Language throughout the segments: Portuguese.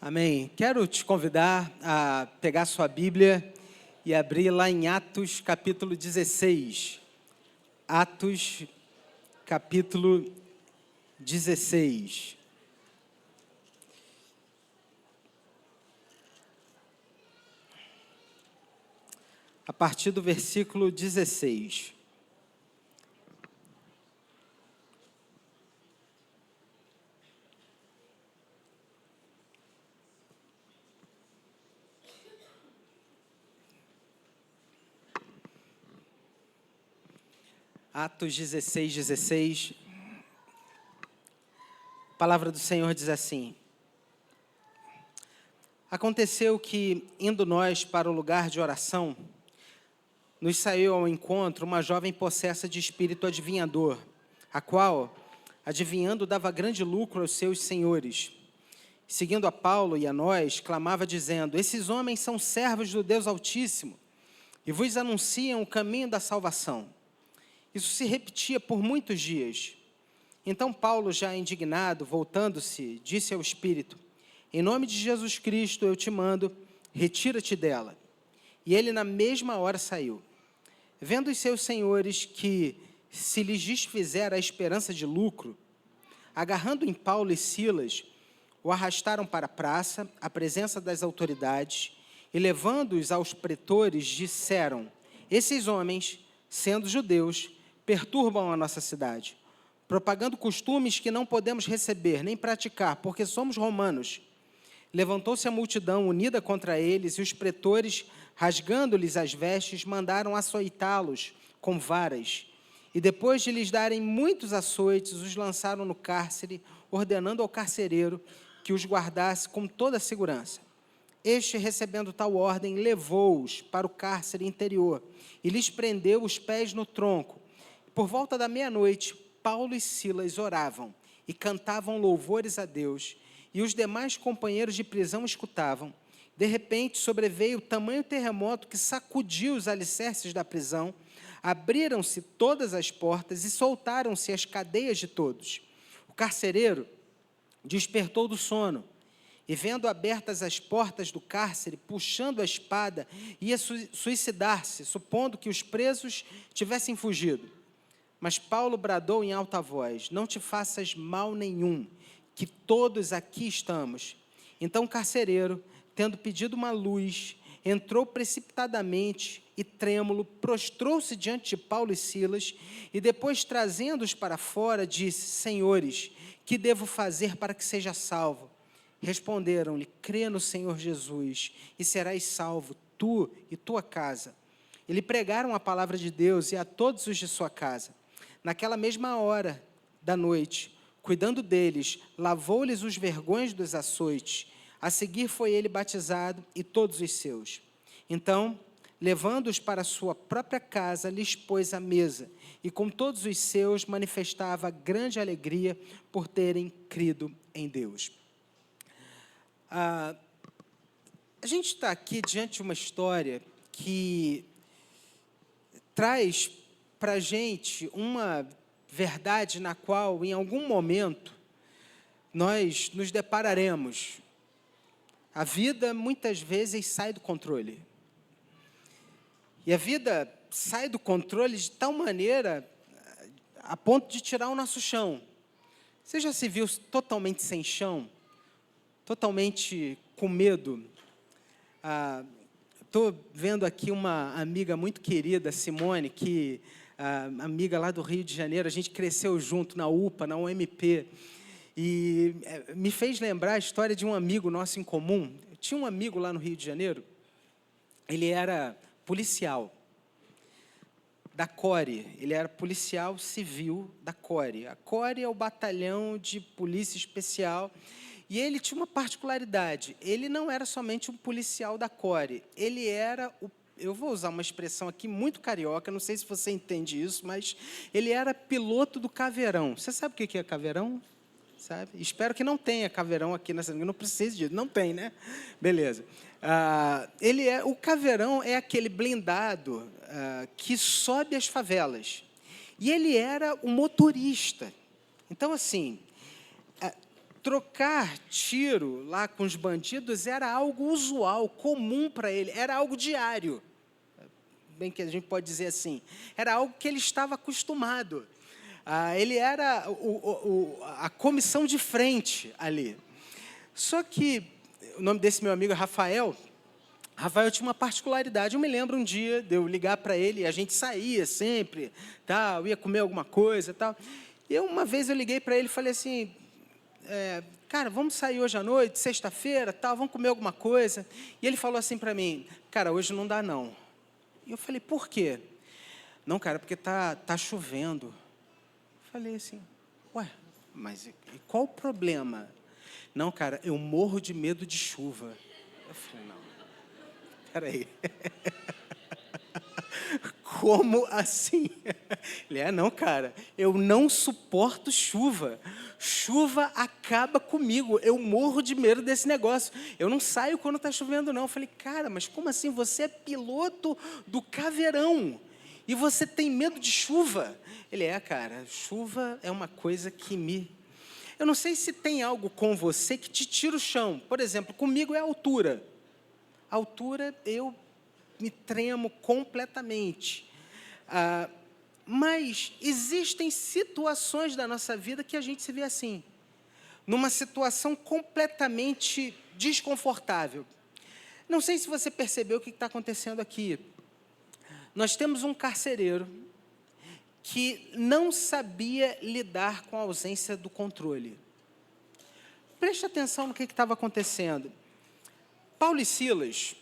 Amém. Quero te convidar a pegar sua Bíblia e abrir lá em Atos, capítulo 16. Atos, capítulo 16. A partir do versículo 16. Atos 16, 16. A palavra do Senhor diz assim: Aconteceu que, indo nós para o lugar de oração, nos saiu ao encontro uma jovem possessa de espírito adivinhador, a qual, adivinhando, dava grande lucro aos seus senhores. Seguindo a Paulo e a nós, clamava dizendo: Esses homens são servos do Deus Altíssimo e vos anunciam o caminho da salvação. Isso se repetia por muitos dias. Então Paulo, já indignado, voltando-se, disse ao Espírito: Em nome de Jesus Cristo eu te mando, retira-te dela. E ele na mesma hora saiu. Vendo os seus senhores que se lhes desfizera a esperança de lucro, agarrando em Paulo e Silas, o arrastaram para a praça, à presença das autoridades, e levando-os aos pretores, disseram: Esses homens, sendo judeus, perturbam a nossa cidade, propagando costumes que não podemos receber nem praticar, porque somos romanos. Levantou-se a multidão unida contra eles, e os pretores, rasgando-lhes as vestes, mandaram açoitá-los com varas. E depois de lhes darem muitos açoites, os lançaram no cárcere, ordenando ao carcereiro que os guardasse com toda a segurança. Este, recebendo tal ordem, levou-os para o cárcere interior e lhes prendeu os pés no tronco. Por volta da meia-noite, Paulo e Silas oravam e cantavam louvores a Deus, e os demais companheiros de prisão escutavam. De repente, sobreveio tamanho terremoto que sacudiu os alicerces da prisão, abriram-se todas as portas e soltaram-se as cadeias de todos. O carcereiro despertou do sono, e vendo abertas as portas do cárcere, puxando a espada, ia suicidar-se, supondo que os presos tivessem fugido. Mas Paulo bradou em alta voz: Não te faças mal nenhum, que todos aqui estamos. Então o carcereiro, tendo pedido uma luz, entrou precipitadamente e, trêmulo, prostrou-se diante de Paulo e Silas, e depois, trazendo-os para fora, disse: Senhores, que devo fazer para que seja salvo? Responderam-lhe: Crê no Senhor Jesus, e serás salvo, tu e tua casa. E lhe pregaram a palavra de Deus e a todos os de sua casa. Naquela mesma hora da noite, cuidando deles, lavou-lhes os vergões dos açoites. A seguir foi ele batizado e todos os seus. Então, levando-os para a sua própria casa, lhes pôs à mesa, e com todos os seus manifestava grande alegria por terem crido em Deus. A gente está aqui diante de uma história que traz para a gente uma verdade na qual, em algum momento, nós nos depararemos. A vida, muitas vezes, sai do controle. E a vida sai do controle de tal maneira a ponto de tirar o nosso chão. Você já se viu totalmente sem chão? Totalmente com medo? Estou vendo aqui uma amiga muito querida, Simone, que amiga lá do Rio de Janeiro, a gente cresceu junto na UPA, na UMP, e me fez lembrar a história de um amigo nosso em comum. Eu tinha um amigo lá no Rio de Janeiro, ele era policial da CORE, ele era policial civil da CORE. A CORE é o batalhão de polícia especial, e ele tinha uma particularidade: ele não era somente um policial da CORE, ele era eu vou usar uma expressão aqui muito carioca, não sei se você entende isso, mas ele era piloto do caveirão. Você sabe o que é caveirão? Sabe? Espero que não tenha caveirão aqui nessa, não precisa disso, não tem, né? Beleza. O caveirão é aquele blindado que sobe as favelas. E ele era o motorista. Então, assim, trocar tiro lá com os bandidos era algo usual, comum para ele, era algo diário. Bem que a gente pode dizer assim, era algo que ele estava acostumado. Ele era a comissão de frente ali. Só que o nome desse meu amigo é Rafael. Rafael tinha uma particularidade. Eu me lembro um dia de eu ligar para ele, a gente saía sempre, tal, ia comer alguma coisa, tal. E uma vez eu liguei para ele e falei assim, cara, vamos sair hoje à noite, sexta-feira, tal, vamos comer alguma coisa. E ele falou assim para mim, cara, hoje não dá não. E eu falei, por quê? Não, cara, porque tá chovendo. Eu falei assim, ué, mas e qual o problema? Não, cara, eu morro de medo de chuva. Eu falei, não, peraí. Como assim? Ele, não, cara, eu não suporto chuva. Chuva acaba comigo, eu morro de medo desse negócio. Eu não saio quando está chovendo, não. Eu falei, cara, mas como assim? Você é piloto do Caveirão e você tem medo de chuva? Ele, cara, chuva é uma coisa que me... Eu não sei se tem algo com você que te tira o chão. Por exemplo, comigo é a altura. A altura, eu me tremo completamente. Mas existem situações da nossa vida que a gente se vê assim, numa situação completamente desconfortável. Não sei se você percebeu o que está acontecendo aqui. Nós temos um carcereiro que não sabia lidar com a ausência do controle. Preste atenção no que estava acontecendo. Paulo e Silas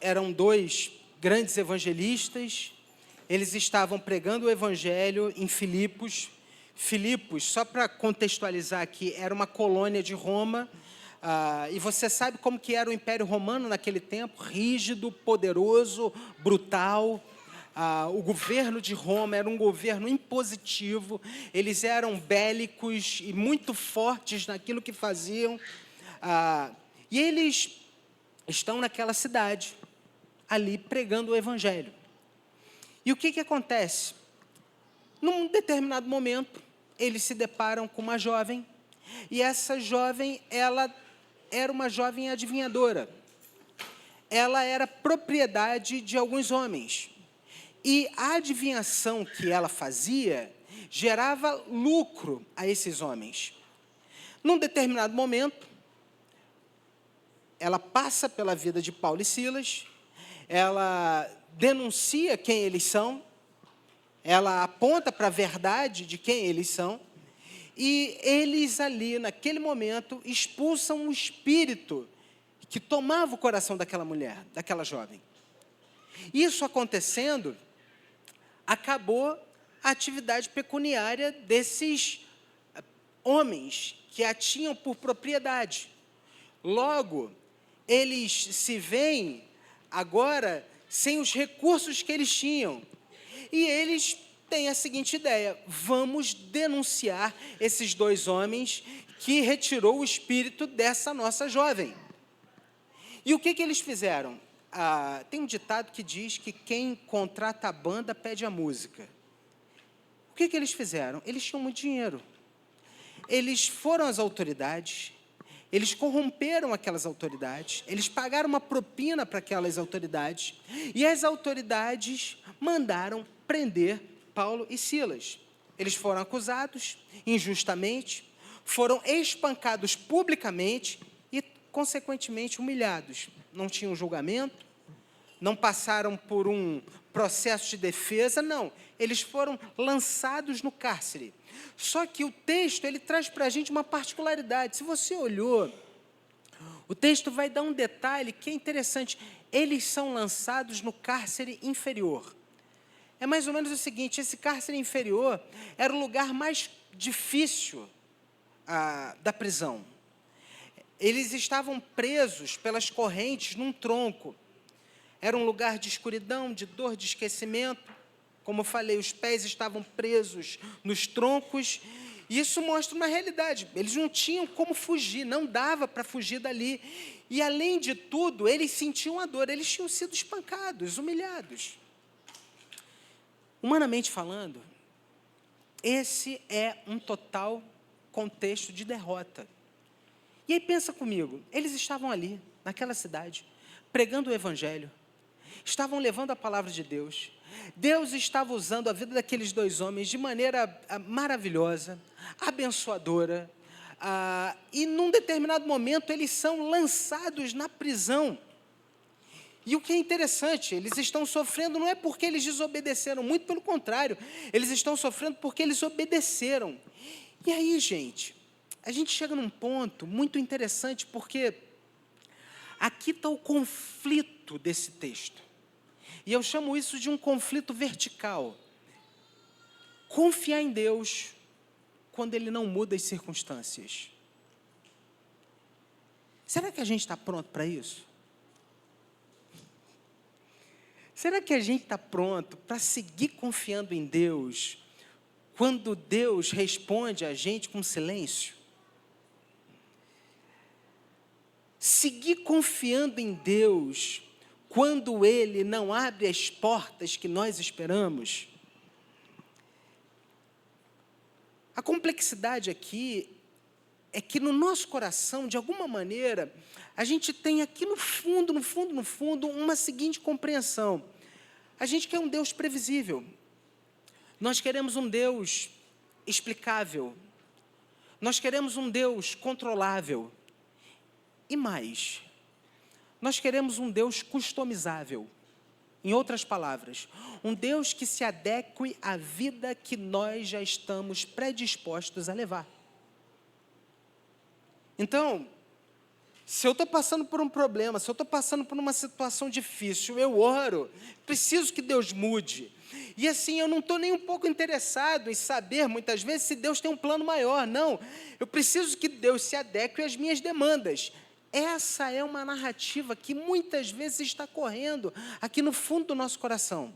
eram dois grandes evangelistas. Eles estavam pregando o evangelho em Filipos. Filipos, só para contextualizar aqui, era uma colônia de Roma. E você sabe como que era o Império Romano naquele tempo? Rígido, poderoso, brutal. O governo de Roma era um governo impositivo. Eles eram bélicos e muito fortes naquilo que faziam. E eles estão naquela cidade, ali pregando o evangelho. E o que acontece? Num determinado momento, eles se deparam com uma jovem, e essa jovem, ela era uma jovem adivinhadora. Ela era propriedade de alguns homens. E a adivinhação que ela fazia gerava lucro a esses homens. Num determinado momento, ela passa pela vida de Paulo e Silas, ela denuncia quem eles são, ela aponta para a verdade de quem eles são, e eles ali, naquele momento, expulsam o espírito que tomava o coração daquela mulher, daquela jovem. Isso acontecendo, acabou a atividade pecuniária desses homens que a tinham por propriedade. Logo, eles se veem agora sem os recursos que eles tinham. E eles têm a seguinte ideia: vamos denunciar esses dois homens que retirou o espírito dessa nossa jovem. E o que eles fizeram? Tem um ditado que diz que quem contrata a banda pede a música. O que eles fizeram? Eles tinham muito dinheiro. Eles foram às autoridades, eles corromperam aquelas autoridades, eles pagaram uma propina para aquelas autoridades, e as autoridades mandaram prender Paulo e Silas. Eles foram acusados injustamente, foram espancados publicamente e, consequentemente, humilhados. Não tinham julgamento, não passaram por um processo de defesa, não. Eles foram lançados no cárcere. Só que o texto, ele traz para a gente uma particularidade. Se você olhou, o texto vai dar um detalhe que é interessante. Eles são lançados no cárcere inferior. É mais ou menos o seguinte: esse cárcere inferior era o lugar mais difícil da prisão. Eles estavam presos pelas correntes num tronco. Era um lugar de escuridão, de dor, de esquecimento. Como eu falei, os pés estavam presos nos troncos. E isso mostra uma realidade. Eles não tinham como fugir, não dava para fugir dali. E, além de tudo, eles sentiam a dor. Eles tinham sido espancados, humilhados. Humanamente falando, esse é um total contexto de derrota. E aí pensa comigo, eles estavam ali, naquela cidade, pregando o evangelho, estavam levando a palavra de Deus. Deus estava usando a vida daqueles dois homens de maneira maravilhosa, abençoadora, e num determinado momento eles são lançados na prisão. E o que é interessante, eles estão sofrendo não é porque eles desobedeceram, muito pelo contrário, eles estão sofrendo porque eles obedeceram. E aí, gente, a gente chega num ponto muito interessante, porque aqui está o conflito desse texto. E eu chamo isso de um conflito vertical. Confiar em Deus quando Ele não muda as circunstâncias. Será que a gente está pronto para isso? Será que a gente está pronto para seguir confiando em Deus quando Deus responde a gente com silêncio? Seguir confiando em Deus quando Ele não abre as portas que nós esperamos? A complexidade aqui é que no nosso coração, de alguma maneira, a gente tem aqui no fundo, uma seguinte compreensão. A gente quer um Deus previsível. Nós queremos um Deus explicável. Nós queremos um Deus controlável. E mais, nós queremos um Deus customizável. Em outras palavras, um Deus que se adeque à vida que nós já estamos predispostos a levar. Então, se eu estou passando por um problema, se eu estou passando por uma situação difícil, eu oro, preciso que Deus mude. E assim, eu não estou nem um pouco interessado em saber, muitas vezes, se Deus tem um plano maior. Não, eu preciso que Deus se adeque às minhas demandas. Essa é uma narrativa que muitas vezes está correndo aqui no fundo do nosso coração.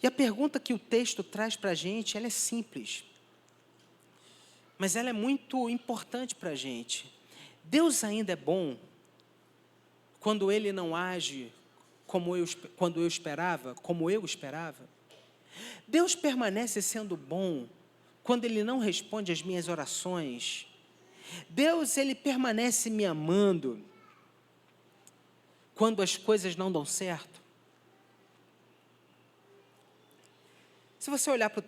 E a pergunta que o texto traz para a gente, ela é simples, mas ela é muito importante para a gente. Deus ainda é bom quando Ele não age como eu esperava? Deus permanece sendo bom quando Ele não responde às minhas orações? Deus, Ele permanece me amando quando as coisas não dão certo? Se você olhar para o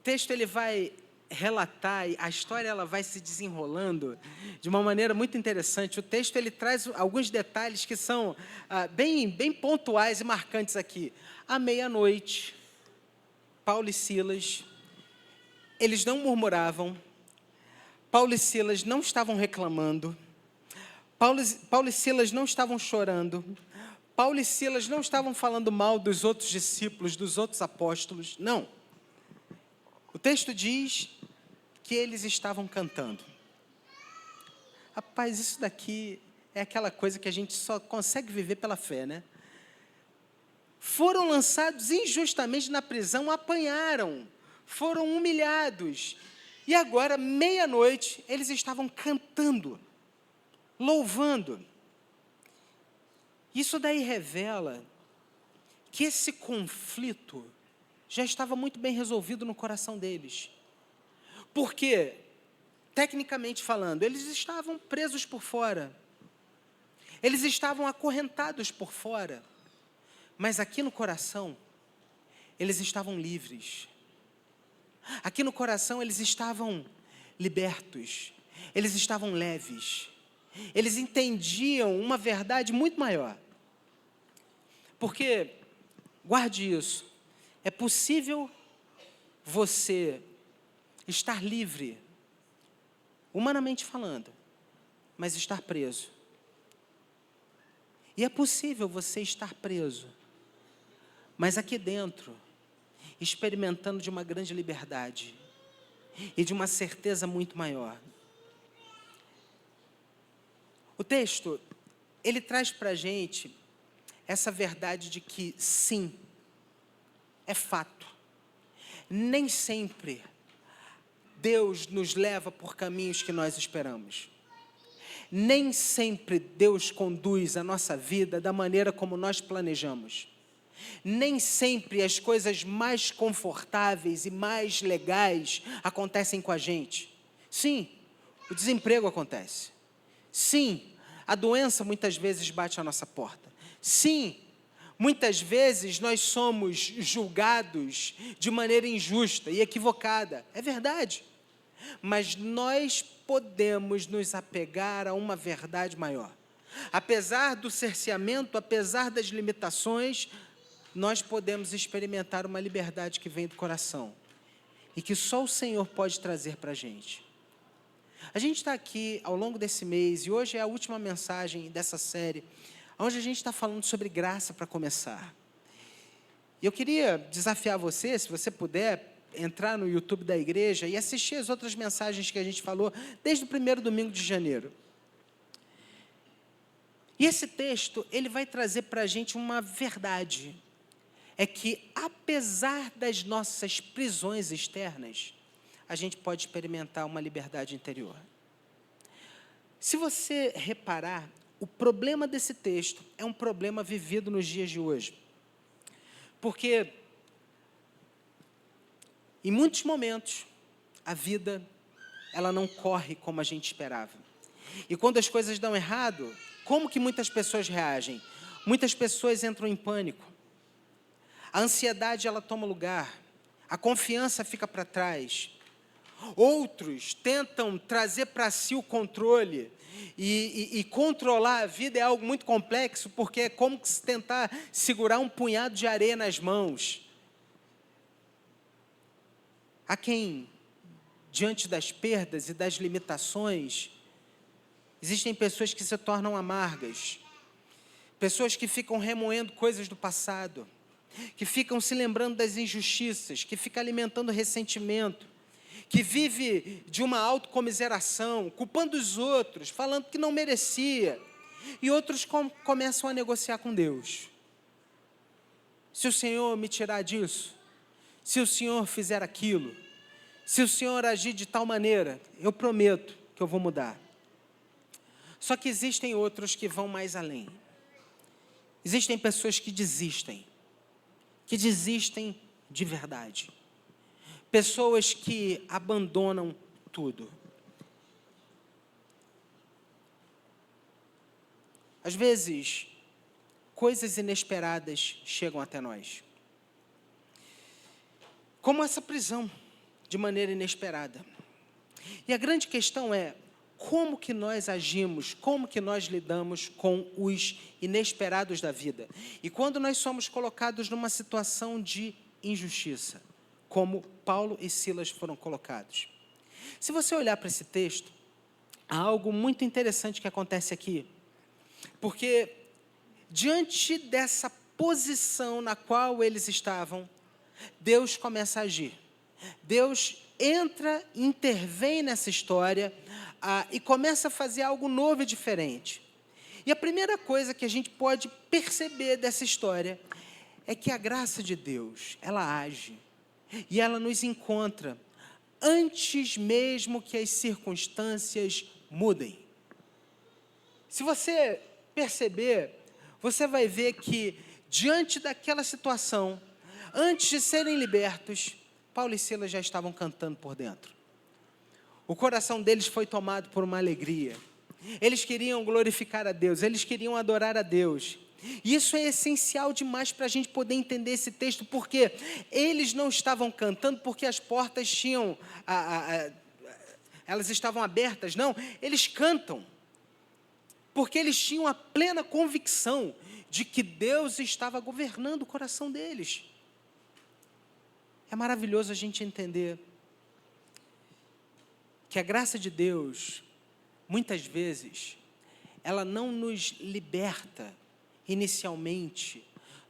texto ele vai relatar, a história ela vai se desenrolando de uma maneira muito interessante. O texto ele traz alguns detalhes que são bem pontuais e marcantes aqui. À meia-noite, Paulo e Silas, eles não murmuravam, Paulo e Silas não estavam reclamando, Paulo e Silas não estavam chorando, Paulo e Silas não estavam falando mal dos outros discípulos, dos outros apóstolos, não. O texto diz que eles estavam cantando. Rapaz, isso daqui é aquela coisa que a gente só consegue viver pela fé, né? Foram lançados injustamente na prisão, apanharam, foram humilhados. E agora, meia-noite, eles estavam cantando, louvando. Isso daí revela que esse conflito já estava muito bem resolvido no coração deles. Porque, tecnicamente falando, eles estavam presos por fora. Eles estavam acorrentados por fora. Mas aqui no coração, eles estavam livres. Aqui no coração, eles estavam libertos. Eles estavam leves. Eles entendiam uma verdade muito maior. Porque, guarde isso, é possível você estar livre, humanamente falando, mas estar preso. E é possível você estar preso, mas aqui dentro, experimentando de uma grande liberdade e de uma certeza muito maior. O texto, ele traz para a gente essa verdade de que, sim, é fato, nem sempre Deus nos leva por caminhos que nós esperamos. Nem sempre Deus conduz a nossa vida da maneira como nós planejamos. Nem sempre as coisas mais confortáveis e mais legais acontecem com a gente. Sim, o desemprego acontece. Sim, a doença muitas vezes bate à nossa porta. Sim, muitas vezes nós somos julgados de maneira injusta e equivocada. É verdade. Mas nós podemos nos apegar a uma verdade maior. Apesar do cerceamento, apesar das limitações, nós podemos experimentar uma liberdade que vem do coração e que só o Senhor pode trazer para a gente. A gente está aqui ao longo desse mês, e hoje é a última mensagem dessa série, onde a gente está falando sobre graça para começar. E eu queria desafiar você, se você puder, entrar no YouTube da igreja e assistir as outras mensagens que a gente falou desde o primeiro domingo de janeiro. E esse texto, ele vai trazer para a gente uma verdade. É que, apesar das nossas prisões externas, a gente pode experimentar uma liberdade interior. Se você reparar, o problema desse texto é um problema vivido nos dias de hoje. Porque, em muitos momentos, a vida, ela não corre como a gente esperava. E quando as coisas dão errado, como que muitas pessoas reagem? Muitas pessoas entram em pânico. A ansiedade, ela toma lugar. A confiança fica para trás. Outros tentam trazer para si o controle. E controlar a vida é algo muito complexo, porque é como se tentar segurar um punhado de areia nas mãos. Há quem, diante das perdas e das limitações, existem pessoas que se tornam amargas, pessoas que ficam remoendo coisas do passado, que ficam se lembrando das injustiças, que ficam alimentando ressentimento, que vive de uma autocomiseração, culpando os outros, falando que não merecia, e outros começam a negociar com Deus. Se o Senhor me tirar disso, se o Senhor fizer aquilo, se o Senhor agir de tal maneira, eu prometo que eu vou mudar. Só que existem outros que vão mais além. Existem pessoas que desistem de verdade. Pessoas que abandonam tudo. Às vezes, coisas inesperadas chegam até nós. Como essa prisão, de maneira inesperada. E a grande questão é, como que nós agimos, como que nós lidamos com os inesperados da vida? E quando nós somos colocados numa situação de injustiça, como Paulo e Silas foram colocados. Se você olhar para esse texto, há algo muito interessante que acontece aqui. Porque, diante dessa posição na qual eles estavam, Deus começa a agir. Deus entra, intervém nessa história e começa a fazer algo novo e diferente. E a primeira coisa que a gente pode perceber dessa história é que a graça de Deus, ela age e ela nos encontra antes mesmo que as circunstâncias mudem. Se você perceber, você vai ver que diante daquela situação, antes de serem libertos, Paulo e Silas já estavam cantando por dentro. O coração deles foi tomado por uma alegria. Eles queriam glorificar a Deus, eles queriam adorar a Deus. E isso é essencial demais para a gente poder entender esse texto, porque eles não estavam cantando porque as portas tinham, elas estavam abertas, não. Eles cantam porque eles tinham a plena convicção de que Deus estava governando o coração deles. É maravilhoso a gente entender que a graça de Deus, muitas vezes, ela não nos liberta inicialmente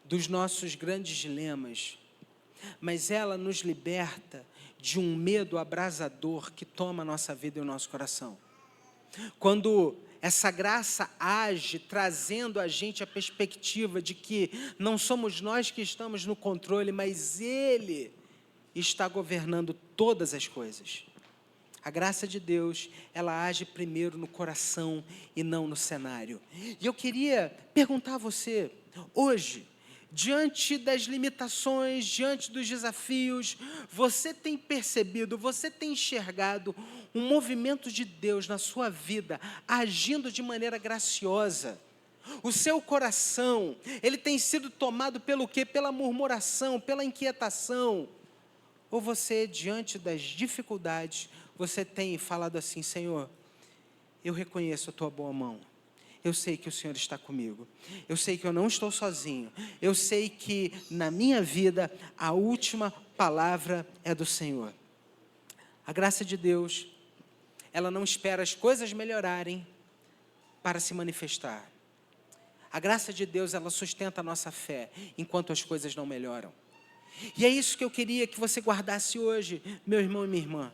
dos nossos grandes dilemas, mas ela nos liberta de um medo abrasador que toma a nossa vida e o nosso coração. Quando essa graça age, trazendo a gente a perspectiva de que não somos nós que estamos no controle, mas Ele está governando todas as coisas. A graça de Deus, ela age primeiro no coração e não no cenário. E eu queria perguntar a você, hoje, diante das limitações, diante dos desafios, você tem percebido, você tem enxergado um movimento de Deus na sua vida, agindo de maneira graciosa. O seu coração, ele tem sido tomado pelo quê? Pela murmuração, pela inquietação. Ou você, diante das dificuldades, você tem falado assim: Senhor, eu reconheço a tua boa mão. Eu sei que o Senhor está comigo. Eu sei que eu não estou sozinho. Eu sei que na minha vida a última palavra é do Senhor. A graça de Deus, ela não espera as coisas melhorarem para se manifestar. A graça de Deus, ela sustenta a nossa fé enquanto as coisas não melhoram. E é isso que eu queria que você guardasse hoje, meu irmão e minha irmã.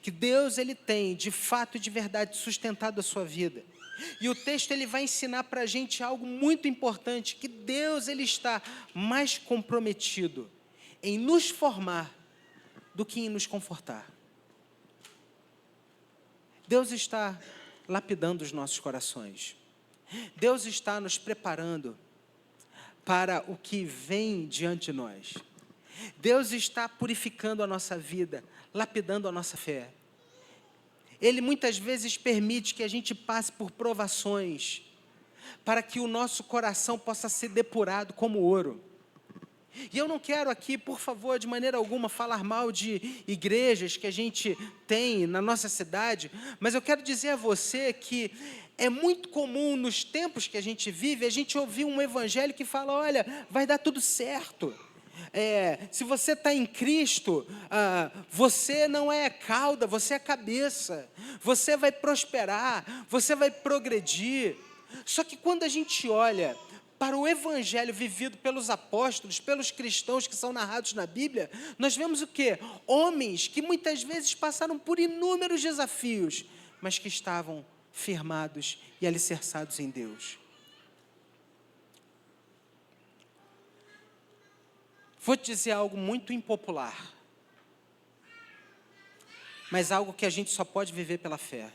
Que Deus, ele tem, de fato e de verdade, sustentado a sua vida. E o texto, ele vai ensinar para a gente algo muito importante, que Deus, ele está mais comprometido em nos formar do que em nos confortar. Deus está lapidando os nossos corações. Deus está nos preparando para o que vem diante de nós. Deus está purificando a nossa vida, lapidando a nossa fé. Ele muitas vezes permite que a gente passe por provações, para que o nosso coração possa ser depurado como ouro. E eu não quero aqui, por favor, de maneira alguma, falar mal de igrejas que a gente tem na nossa cidade, mas eu quero dizer a você que é muito comum, nos tempos que a gente vive, a gente ouvir um evangelho que fala: olha, vai dar tudo certo. Se você está em Cristo, você não é cauda, você é cabeça. Você vai prosperar, você vai progredir. Só que quando a gente olha para o evangelho vivido pelos apóstolos, pelos cristãos que são narrados na Bíblia, nós vemos o quê? Homens que muitas vezes passaram por inúmeros desafios, mas que estavam firmados e alicerçados em Deus. Vou te dizer algo muito impopular, mas algo que a gente só pode viver pela fé.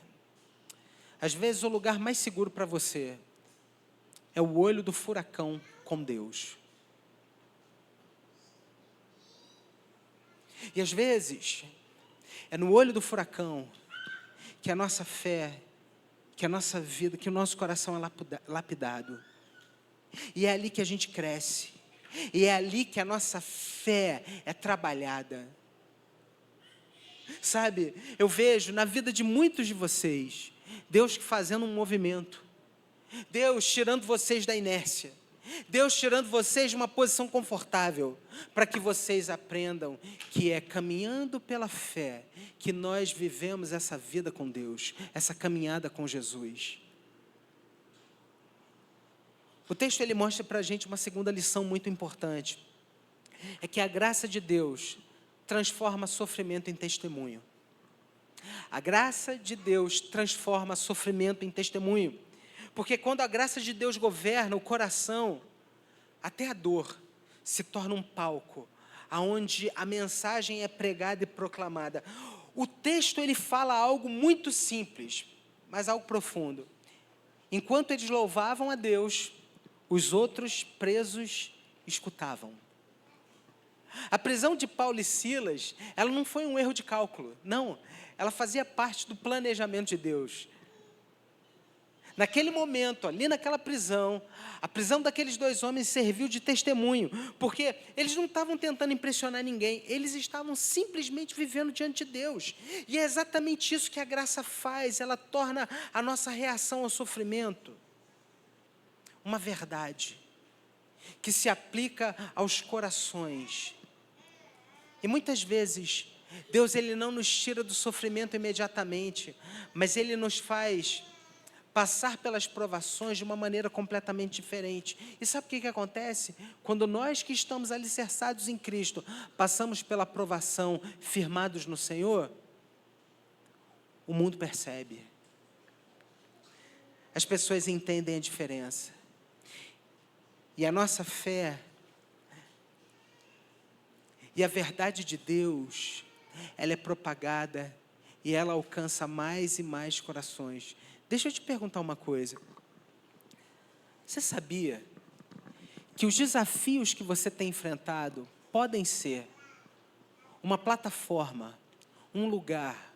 Às vezes o lugar mais seguro para você é o olho do furacão com Deus. E às vezes é no olho do furacão que a nossa fé, que a nossa vida, que o nosso coração é lapidado. E é ali que a gente cresce. E é ali que a nossa fé é trabalhada. Sabe, eu vejo na vida de muitos de vocês, Deus fazendo um movimento. Deus tirando vocês da inércia. Deus tirando vocês de uma posição confortável, para que vocês aprendam que é caminhando pela fé que nós vivemos essa vida com Deus, essa caminhada com Jesus. O texto, ele mostra para a gente uma segunda lição muito importante. É que a graça de Deus transforma sofrimento em testemunho. A graça de Deus transforma sofrimento em testemunho. Porque quando a graça de Deus governa o coração, até a dor se torna um palco, onde a mensagem é pregada e proclamada. O texto, ele fala algo muito simples, mas algo profundo. Enquanto eles louvavam a Deus, os outros presos escutavam. A prisão de Paulo e Silas, ela não foi um erro de cálculo, não. Ela fazia parte do planejamento de Deus. Naquele momento, ali naquela prisão, a prisão daqueles dois homens serviu de testemunho, porque eles não estavam tentando impressionar ninguém, eles estavam simplesmente vivendo diante de Deus. E é exatamente isso que a graça faz, ela torna a nossa reação ao sofrimento uma verdade que se aplica aos corações. E muitas vezes, Deus, ele não nos tira do sofrimento imediatamente, mas ele nos faz passar pelas provações de uma maneira completamente diferente. E sabe o que acontece? Quando nós que estamos alicerçados em Cristo, passamos pela provação, firmados no Senhor, o mundo percebe. As pessoas entendem a diferença. E a nossa fé e a verdade de Deus, ela é propagada e ela alcança mais e mais corações. Deixa eu te perguntar uma coisa. Você sabia que os desafios que você tem enfrentado podem ser uma plataforma, um lugar,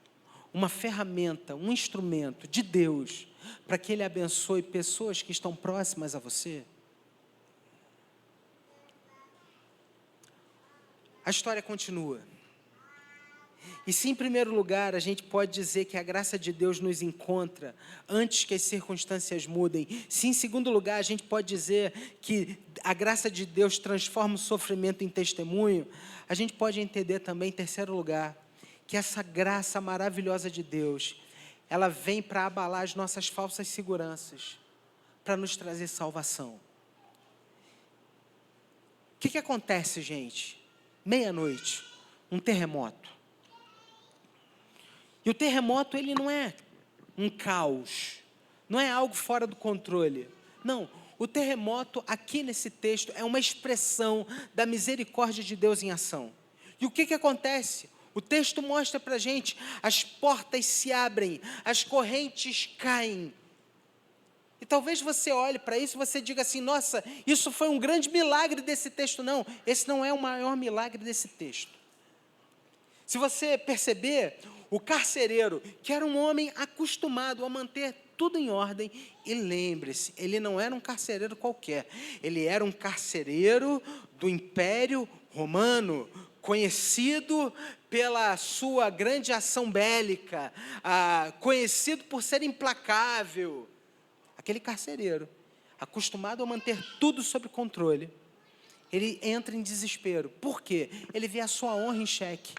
uma ferramenta, um instrumento de Deus para que Ele abençoe pessoas que estão próximas a você? A história continua. E se em primeiro lugar a gente pode dizer que a graça de Deus nos encontra antes que as circunstâncias mudem, se em segundo lugar a gente pode dizer que a graça de Deus transforma o sofrimento em testemunho, a gente pode entender também, em terceiro lugar, que essa graça maravilhosa de Deus, ela vem para abalar as nossas falsas seguranças, para nos trazer salvação. O que acontece, gente? Meia-noite, um terremoto. E o terremoto, ele não é um caos, não é algo fora do controle. Não, o terremoto aqui nesse texto é uma expressão da misericórdia de Deus em ação. E o que acontece? O texto mostra para a gente, as portas se abrem, as correntes caem. E talvez você olhe para isso e você diga assim, nossa, isso foi um grande milagre desse texto. Não, esse não é o maior milagre desse texto. Se você perceber, o carcereiro, que era um homem acostumado a manter tudo em ordem, e lembre-se, ele não era um carcereiro qualquer, ele era um carcereiro do Império Romano, conhecido pela sua grande ação bélica, conhecido por ser implacável. Aquele carcereiro, acostumado a manter tudo sob controle, ele entra em desespero. Por quê? Ele vê a sua honra em xeque.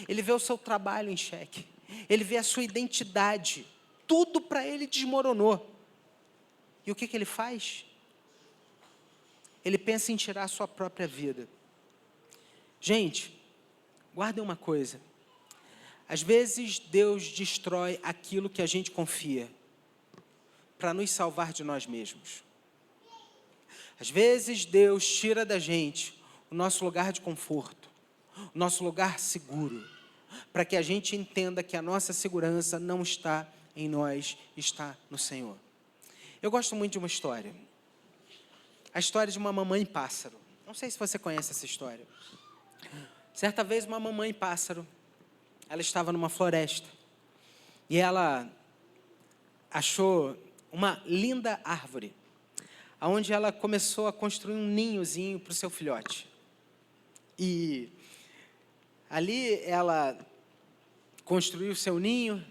Ele vê o seu trabalho em xeque. Ele vê a sua identidade. Tudo para ele desmoronou. E o que ele faz? Ele pensa em tirar a sua própria vida. Gente, guardem uma coisa. Às vezes Deus destrói aquilo que a gente confia, para nos salvar de nós mesmos. Às vezes Deus tira da gente o nosso lugar de conforto, o nosso lugar seguro, para que a gente entenda que a nossa segurança não está em nós, está no Senhor. Eu gosto muito de uma história. A história de uma mamãe pássaro. Não sei se você conhece essa história. Certa vez uma mamãe pássaro, ela estava numa floresta e ela achou uma linda árvore, onde ela começou a construir um ninhozinho para o seu filhote. E ali ela construiu o seu ninho,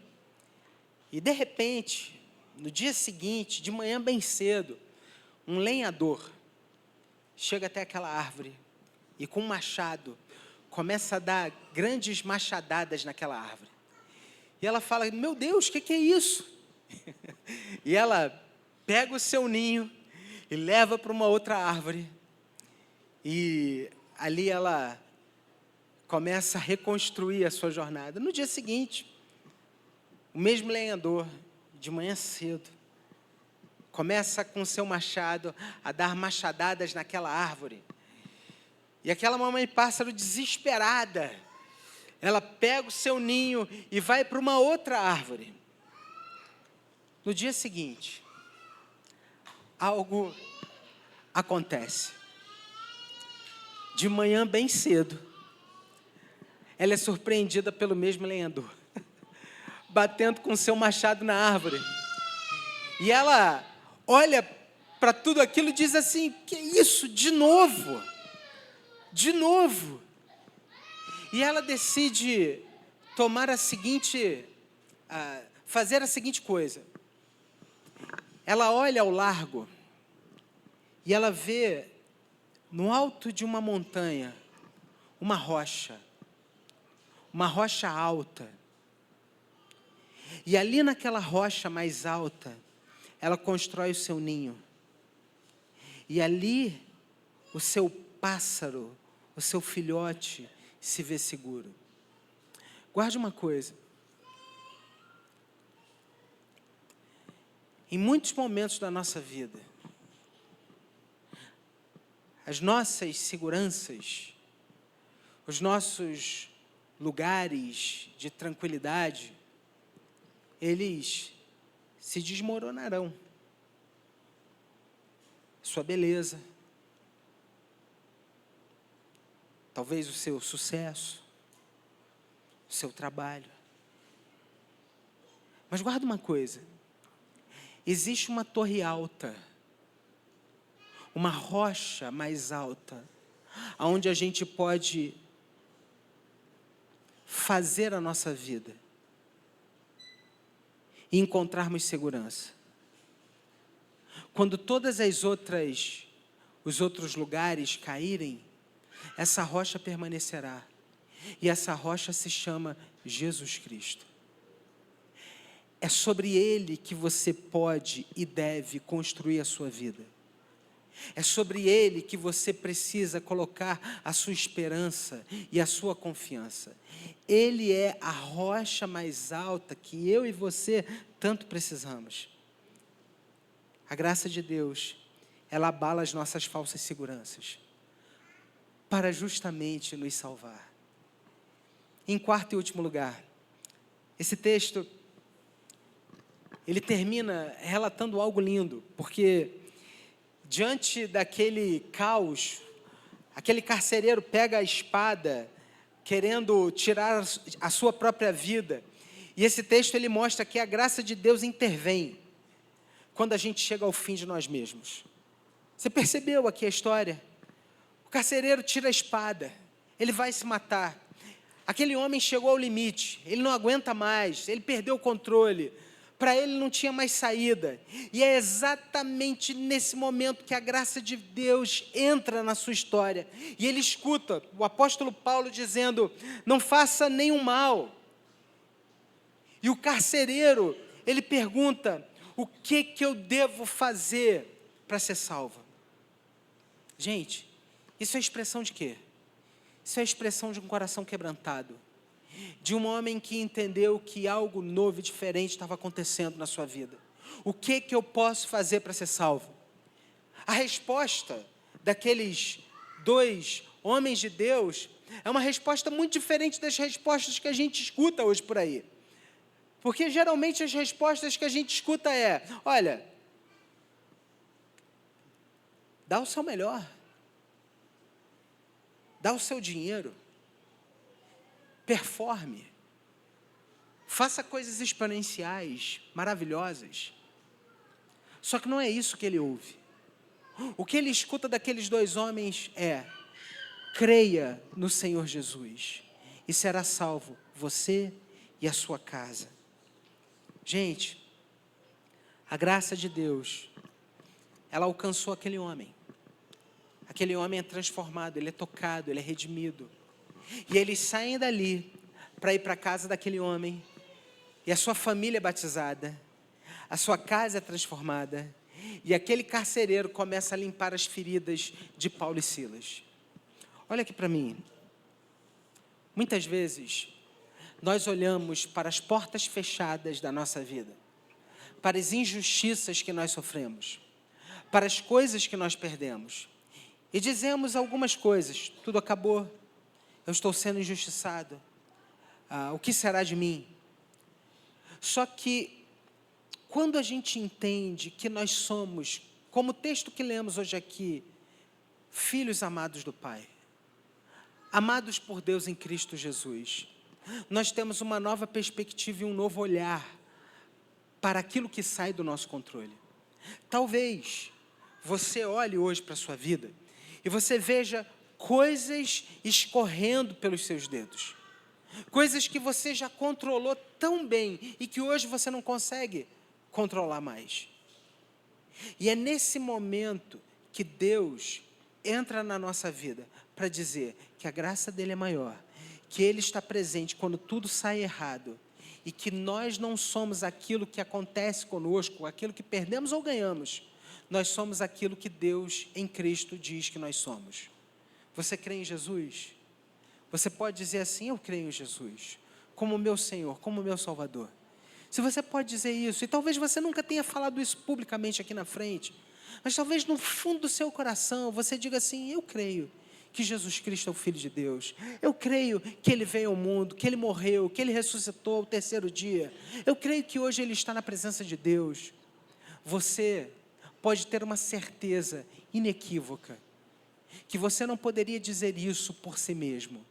e de repente, no dia seguinte, de manhã bem cedo, um lenhador chega até aquela árvore e com um machado começa a dar grandes machadadas naquela árvore. E ela fala, meu Deus, o que é isso? E ela pega o seu ninho e leva para uma outra árvore. E ali ela começa a reconstruir a sua jornada. No dia seguinte, o mesmo lenhador, de manhã cedo, começa com seu machado a dar machadadas naquela árvore. E aquela mamãe pássaro desesperada, ela pega o seu ninho e vai para uma outra árvore. No dia seguinte, algo acontece. De manhã bem cedo, ela é surpreendida pelo mesmo lenhador, batendo com seu machado na árvore. E ela olha para tudo aquilo e diz assim, que isso, de novo? De novo? E ela decide fazer a seguinte coisa. Ela olha ao largo e ela vê no alto de uma montanha uma rocha alta. E ali naquela rocha mais alta, ela constrói o seu ninho. E ali o seu pássaro, o seu filhote se vê seguro. Guarde uma coisa. Em muitos momentos da nossa vida, as nossas seguranças, os nossos lugares de tranquilidade, eles se desmoronarão. Sua beleza, talvez o seu sucesso, o seu trabalho. Mas guarda uma coisa, existe uma torre alta, uma rocha mais alta, aonde a gente pode fazer a nossa vida e encontrarmos segurança. Quando todas os outros lugares caírem, essa rocha permanecerá. E essa rocha se chama Jesus Cristo. É sobre Ele que você pode e deve construir a sua vida. É sobre Ele que você precisa colocar a sua esperança e a sua confiança. Ele é a rocha mais alta que eu e você tanto precisamos. A graça de Deus, ela abala as nossas falsas seguranças, para justamente nos salvar. Em quarto e último lugar, esse texto, ele termina relatando algo lindo, porque diante daquele caos, aquele carcereiro pega a espada, querendo tirar a sua própria vida, e esse texto ele mostra que a graça de Deus intervém, quando a gente chega ao fim de nós mesmos. Você percebeu aqui a história? O carcereiro tira a espada, ele vai se matar. Aquele homem chegou ao limite, ele não aguenta mais, ele perdeu o controle, para ele não tinha mais saída. E é exatamente nesse momento que a graça de Deus entra na sua história. E ele escuta o apóstolo Paulo dizendo, não faça nenhum mal. E o carcereiro, ele pergunta, o que eu devo fazer para ser salvo? Gente, isso é expressão de quê? Isso é a expressão de um coração quebrantado, de um homem que entendeu que algo novo e diferente estava acontecendo na sua vida. O que eu posso fazer para ser salvo? A resposta daqueles dois homens de Deus é uma resposta muito diferente das respostas que a gente escuta hoje por aí. Porque geralmente as respostas que a gente escuta olha, dá o seu melhor, dá o seu dinheiro, performe, faça coisas exponenciais, maravilhosas. Só que não é isso que ele ouve. O que ele escuta daqueles dois homens creia no Senhor Jesus e será salvo você e a sua casa. Gente, a graça de Deus, ela alcançou aquele homem. Aquele homem é transformado, ele é tocado, ele é redimido. E eles saem dali para ir para a casa daquele homem. E a sua família é batizada. A sua casa é transformada. E aquele carcereiro começa a limpar as feridas de Paulo e Silas. Olha aqui para mim. Muitas vezes, nós olhamos para as portas fechadas da nossa vida, para as injustiças que nós sofremos, para as coisas que nós perdemos, e dizemos algumas coisas, tudo acabou, eu estou sendo injustiçado, o que será de mim? Só que, quando a gente entende que nós somos, como o texto que lemos hoje aqui, filhos amados do Pai, amados por Deus em Cristo Jesus, nós temos uma nova perspectiva e um novo olhar para aquilo que sai do nosso controle. Talvez você olhe hoje para a sua vida e você veja coisas escorrendo pelos seus dedos, coisas que você já controlou tão bem e que hoje você não consegue controlar mais. E é nesse momento que Deus entra na nossa vida para dizer que a graça dele é maior, que ele está presente quando tudo sai errado e que nós não somos aquilo que acontece conosco, aquilo que perdemos ou ganhamos. Nós somos aquilo que Deus em Cristo diz que nós somos. Você crê em Jesus? Você pode dizer assim, eu creio em Jesus, como meu Senhor, como meu Salvador. Se você pode dizer isso, e talvez você nunca tenha falado isso publicamente aqui na frente, mas talvez no fundo do seu coração você diga assim, eu creio que Jesus Cristo é o Filho de Deus. Eu creio que Ele veio ao mundo, que Ele morreu, que Ele ressuscitou ao terceiro dia. Eu creio que hoje Ele está na presença de Deus. Você pode ter uma certeza inequívoca que você não poderia dizer isso por si mesmo.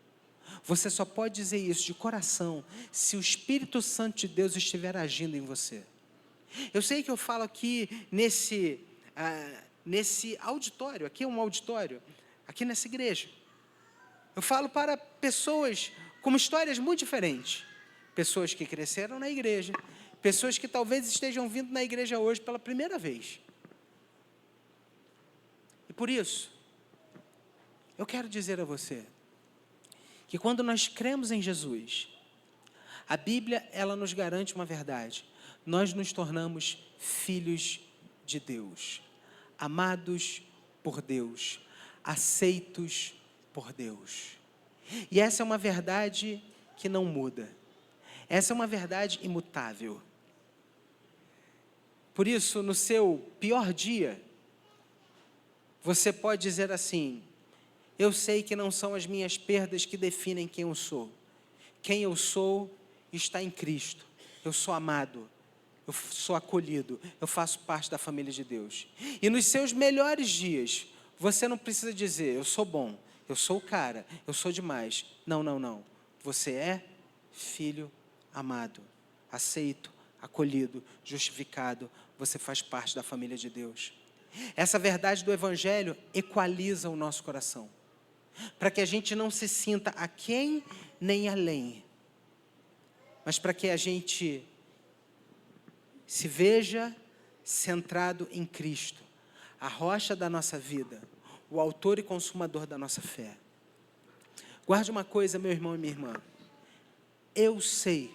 Você só pode dizer isso de coração se o Espírito Santo de Deus estiver agindo em você. Eu sei que eu falo aqui nesse auditório, aqui é um auditório, aqui nessa igreja. Eu falo para pessoas com histórias muito diferentes. Pessoas que cresceram na igreja, pessoas que talvez estejam vindo na igreja hoje pela primeira vez. E por isso, eu quero dizer a você, que quando nós cremos em Jesus, a Bíblia, ela nos garante uma verdade. Nós nos tornamos filhos de Deus, amados por Deus, aceitos por Deus. E essa é uma verdade que não muda. Essa é uma verdade imutável. Por isso, no seu pior dia, você pode dizer assim: eu sei que não são as minhas perdas que definem quem eu sou. Quem eu sou está em Cristo. Eu sou amado, eu sou acolhido, eu faço parte da família de Deus. E nos seus melhores dias, você não precisa dizer: eu sou bom, eu sou o cara, eu sou demais. Não, não, não. Você é filho amado, aceito, acolhido, justificado. Você faz parte da família de Deus. Essa verdade do Evangelho equaliza o nosso coração, para que a gente não se sinta aquém nem além, mas para que a gente se veja centrado em Cristo, a rocha da nossa vida, o autor e consumador da nossa fé. Guarde uma coisa, meu irmão e minha irmã. Eu sei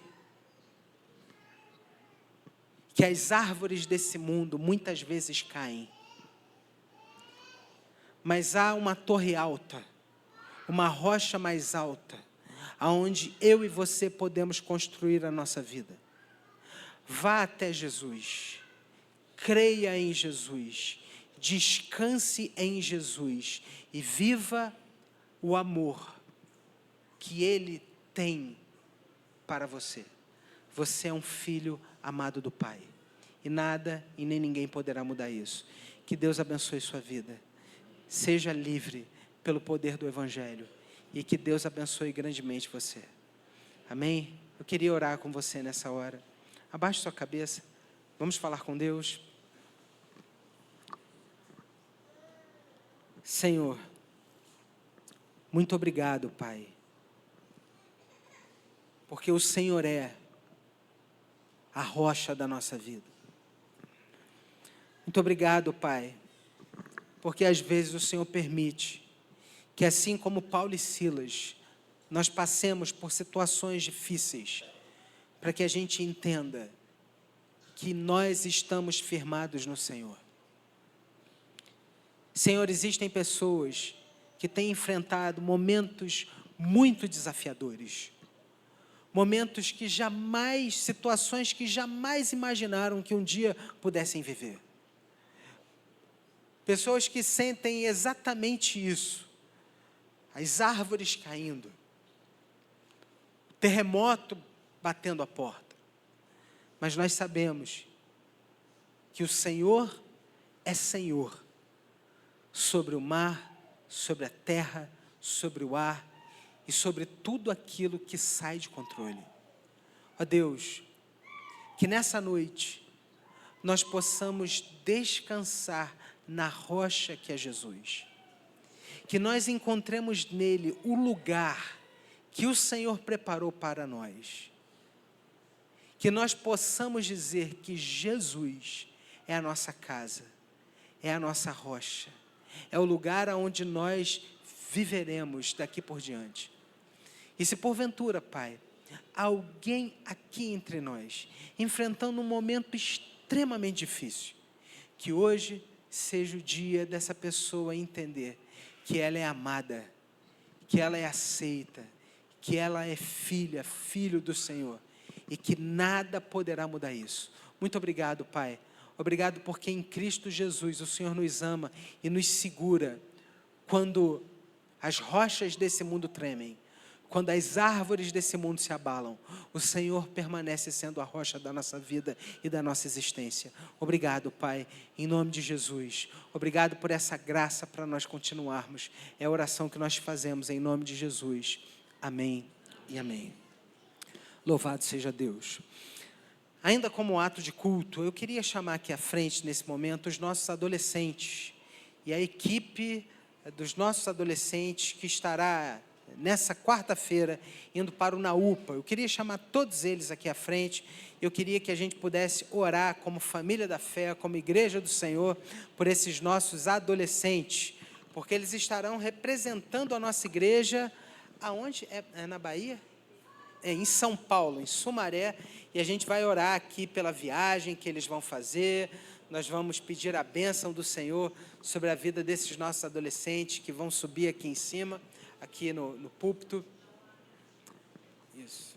que as árvores desse mundo muitas vezes caem, mas há uma torre alta, uma rocha mais alta, aonde eu e você podemos construir a nossa vida. Vá até Jesus, creia em Jesus, descanse em Jesus e viva o amor que Ele tem para você. Você é um filho amado do Pai, e nada e nem ninguém poderá mudar isso. Que Deus abençoe sua vida, seja livre pelo poder do Evangelho, e que Deus abençoe grandemente você. Amém? Eu queria orar com você nessa hora. Abaixe sua cabeça, vamos falar com Deus. Senhor, muito obrigado, Pai, porque o Senhor é a rocha da nossa vida. Muito obrigado, Pai, porque às vezes o Senhor permite que, assim como Paulo e Silas, nós passemos por situações difíceis, para que a gente entenda que nós estamos firmados no Senhor. Senhor, existem pessoas que têm enfrentado momentos muito desafiadores, momentos que jamais, situações que jamais imaginaram que um dia pudessem viver. Pessoas que sentem exatamente isso, as árvores caindo, terremoto batendo a porta. Mas nós sabemos que o Senhor é Senhor sobre o mar, sobre a terra, sobre o ar e sobre tudo aquilo que sai de controle. Ó Deus, que nessa noite nós possamos descansar na rocha que é Jesus. Que nós encontremos nele o lugar que o Senhor preparou para nós. Que nós possamos dizer que Jesus é a nossa casa, é a nossa rocha, é o lugar onde nós viveremos daqui por diante. E se porventura, Pai, alguém aqui entre nós enfrentando um momento extremamente difícil, que hoje seja o dia dessa pessoa entender que ela é amada, que ela é aceita, que ela é filha, filho do Senhor, e que nada poderá mudar isso. Muito obrigado, Pai. Obrigado porque em Cristo Jesus o Senhor nos ama e nos segura quando as rochas desse mundo tremem, quando as árvores desse mundo se abalam. O Senhor permanece sendo a rocha da nossa vida e da nossa existência. Obrigado, Pai, em nome de Jesus. Obrigado por essa graça para nós continuarmos. É a oração que nós fazemos em nome de Jesus. amém e amém. Louvado seja Deus. Ainda como ato de culto, eu queria chamar aqui à frente, nesse momento, os nossos adolescentes e a equipe dos nossos adolescentes que estará nessa quarta-feira indo para o NAUPA. Eu queria chamar todos eles aqui à frente. Eu queria que a gente pudesse orar como família da fé, como igreja do Senhor, por esses nossos adolescentes, porque eles estarão representando a nossa igreja, aonde? É na Bahia? Em São Paulo, em Sumaré, e a gente vai orar aqui pela viagem que eles vão fazer. Nós vamos pedir a bênção do Senhor sobre a vida desses nossos adolescentes que vão subir aqui em cima, aqui no púlpito. Isso.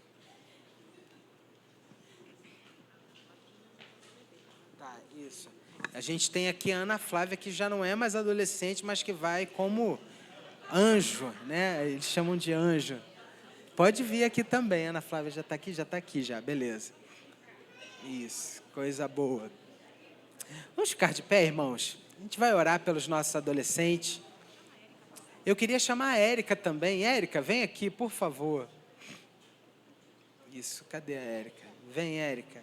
Tá, isso. A gente tem aqui a Ana Flávia, que já não é mais adolescente, mas que vai como anjo, né? Eles chamam de anjo. Pode vir aqui também, Ana Flávia já está aqui já, beleza. Isso, coisa boa. Vamos ficar de pé, irmãos? A gente vai orar pelos nossos adolescentes. Eu queria chamar a Érica também. Érica, vem aqui, por favor. Isso, cadê a Érica? Vem, Érica.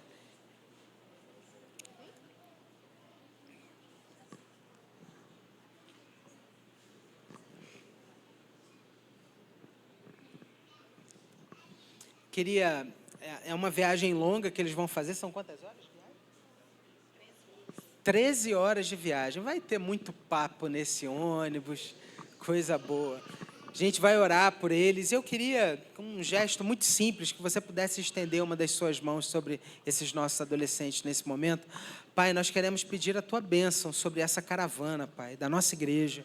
É uma viagem longa que eles vão fazer. São quantas horas de viagem? 13 horas de viagem. Vai ter muito papo nesse ônibus, coisa boa. A gente vai orar por eles. Eu queria, com um gesto muito simples, que você pudesse estender uma das suas mãos sobre esses nossos adolescentes nesse momento. Pai, nós queremos pedir a Tua bênção sobre essa caravana, Pai, da nossa igreja.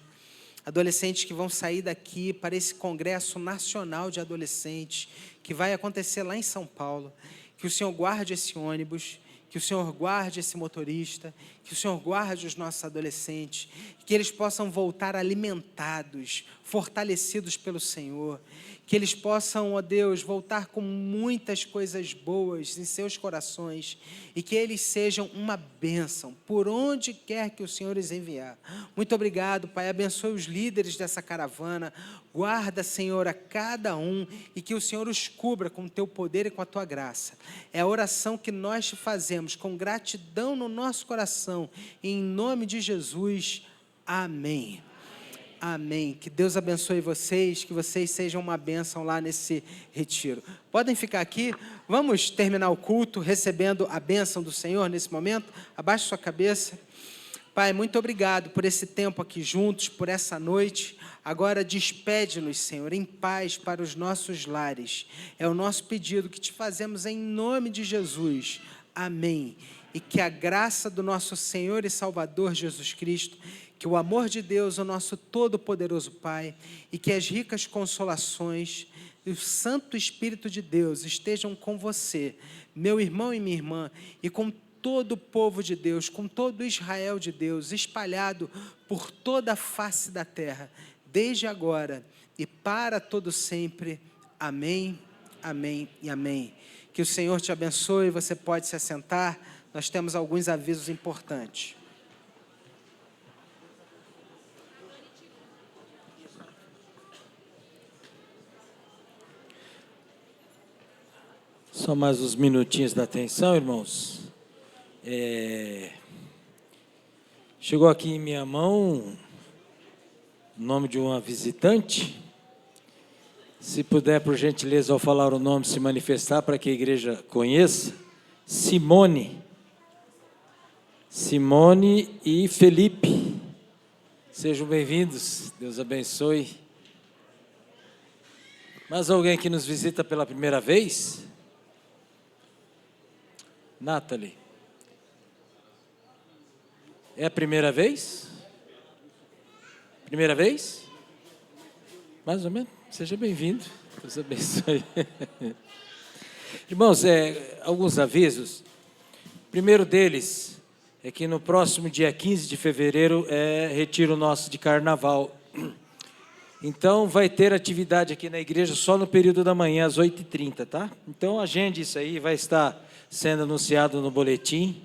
Adolescentes que vão sair daqui para esse congresso nacional de adolescentes, que vai acontecer lá em São Paulo. Que o Senhor guarde esse ônibus, que o Senhor guarde esse motorista, que o Senhor guarde os nossos adolescentes, que eles possam voltar alimentados, fortalecidos pelo Senhor, que eles possam, ó Deus, voltar com muitas coisas boas em seus corações e que eles sejam uma bênção por onde quer que o Senhor os enviar. Muito obrigado, Pai, abençoe os líderes dessa caravana, guarda, Senhor, a cada um e que o Senhor os cubra com o Teu poder e com a Tua graça. É a oração que nós te fazemos com gratidão no nosso coração, em nome de Jesus, amém. Amém. Que Deus abençoe vocês, que vocês sejam uma bênção lá nesse retiro. Podem ficar aqui. Vamos terminar o culto recebendo a bênção do Senhor nesse momento. Abaixe sua cabeça. Pai, muito obrigado por esse tempo aqui juntos, por essa noite. Agora despede-nos, Senhor, em paz para os nossos lares. É o nosso pedido que te fazemos em nome de Jesus. Amém. E que a graça do nosso Senhor e Salvador Jesus Cristo, que o amor de Deus, o nosso todo-poderoso Pai, e que as ricas consolações e o Santo Espírito de Deus estejam com você, meu irmão e minha irmã, e com todo o povo de Deus, com todo o Israel de Deus, espalhado por toda a face da terra, desde agora e para todo sempre. Amém, amém e amém. Que o Senhor te abençoe, você pode se assentar. Nós temos alguns avisos importantes. Só mais uns minutinhos da atenção, irmãos. Chegou aqui em minha mão o nome de uma visitante. Se puder, por gentileza, ao falar o nome, se manifestar para que a igreja conheça. Simone e Felipe. Sejam bem-vindos. Deus abençoe. Mais alguém que nos visita pela primeira vez? Nathalie. É a primeira vez? Primeira vez? Mais ou menos. Seja bem-vindo. Deus abençoe. Irmãos, alguns avisos. O primeiro deles é que no próximo dia 15 de fevereiro é retiro nosso de carnaval. Então, vai ter atividade aqui na igreja só no período da manhã, às 8h30, tá? Então, agende isso aí, vai estar sendo anunciado no boletim.